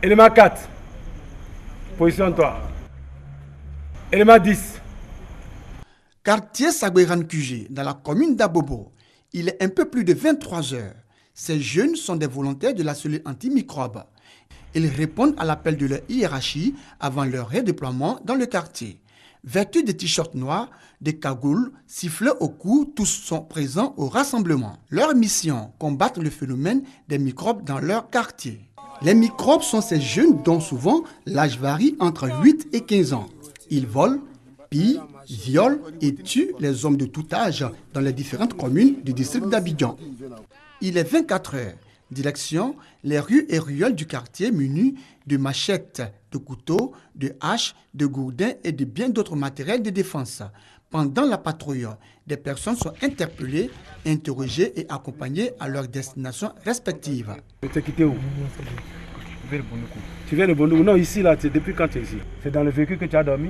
Élément 4. Positionne-toi. Élément 10. Quartier Sagueran-Cugé, dans la commune d'Abobo. Il est un peu plus de 23 heures. Ces jeunes sont des volontaires de la cellule antimicrobe. Ils répondent à l'appel de leur hiérarchie avant leur redéploiement dans le quartier. Vêtus de t-shirts noirs, des cagoules, sifflets au cou, tous sont présents au rassemblement. Leur mission, combattre le phénomène des microbes dans leur quartier. Les microbes sont ces jeunes dont souvent l'âge varie entre 8 et 15 ans. Ils volent, pillent, violent et tuent les hommes de tout âge dans les différentes communes du district d'Abidjan. Il est 24 heures. Direction les rues et ruelles du quartier munis de machettes, de couteaux, de haches, de gourdins et de bien d'autres matériels de défense. Pendant la patrouille, des personnes sont interpellées, interrogées et accompagnées à leur destination respective. Tu t'es quitté où? Tu viens de Bondougou? Non, ici, là, depuis quand tu es ici? C'est dans le véhicule que tu as dormi?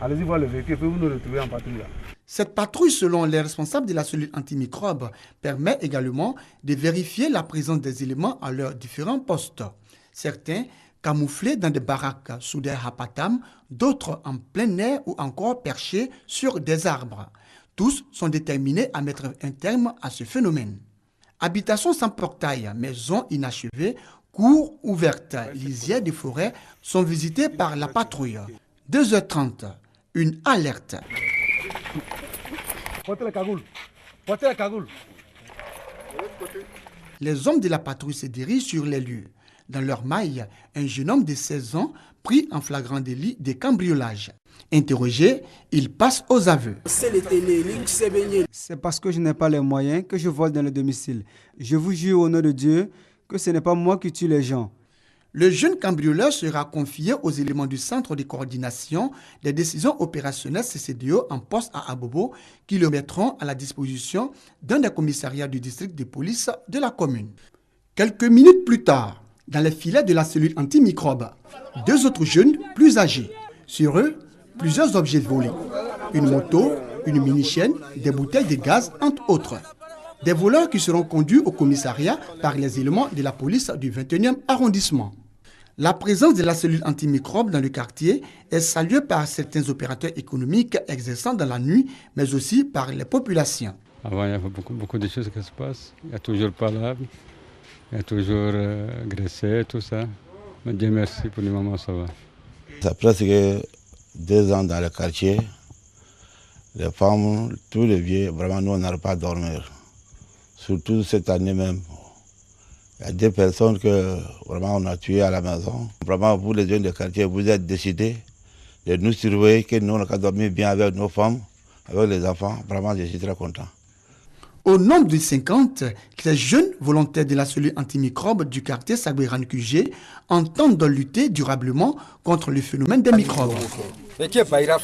Allez-y voir le véhicule, puis vous nous retrouvez en patrouille là. Cette patrouille, selon les responsables de la cellule antimicrobe, permet également de vérifier la présence des éléments à leurs différents postes. Certains camouflés dans des baraques sous des hapatams, d'autres en plein air ou encore perchés sur des arbres. Tous sont déterminés à mettre un terme à ce phénomène. Habitations sans portail, maisons inachevées, cours ouvertes, lisières de forêt sont visitées par la patrouille. 2h30, une alerte. Portez la cagoule. Portez la cagoule. Les hommes de la patrouille se dirigent sur les lieux. Dans leur maille, un jeune homme de 16 ans pris en flagrant délit de cambriolage. Interrogé, il passe aux aveux. C'est parce que je n'ai pas les moyens que je vole dans le domicile. Je vous jure au nom de Dieu que ce n'est pas moi qui tue les gens. Le jeune cambrioleur sera confié aux éléments du Centre de coordination des décisions opérationnelles CCDO en poste à Abobo qui le mettront à la disposition d'un des commissariats du district de police de la commune. Quelques minutes plus tard, dans les filets de la cellule antimicrobe, 2 autres jeunes plus âgés. Sur eux, plusieurs objets volés. Une moto, une mini-chaîne, des bouteilles de gaz, entre autres. Des voleurs qui seront conduits au commissariat par les éléments de la police du 21e arrondissement. La présence de la cellule antimicrobe dans le quartier est saluée par certains opérateurs économiques exerçant dans la nuit, mais aussi par les populations. Avant, il y avait beaucoup de choses qui se passent. Il y a toujours palabre, il y a toujours graissé, tout ça. Mais Dieu merci, pour le moment, ça va. Ça fait presque 2 ans dans le quartier. Les femmes, tous les vieux, vraiment, nous, on n'arrive pas à dormir. Surtout cette année même. Il y a 2 personnes que vraiment on a tuées à la maison. Vraiment, vous les jeunes de quartier, vous êtes décidés de nous surveiller, que nous on a dormi bien avec nos femmes, avec les enfants. Vraiment, je suis très content. Au nombre de 50, les jeunes volontaires de la cellule antimicrobe du quartier Sagueran-Cugé entendent lutter durablement contre le phénomène des microbes.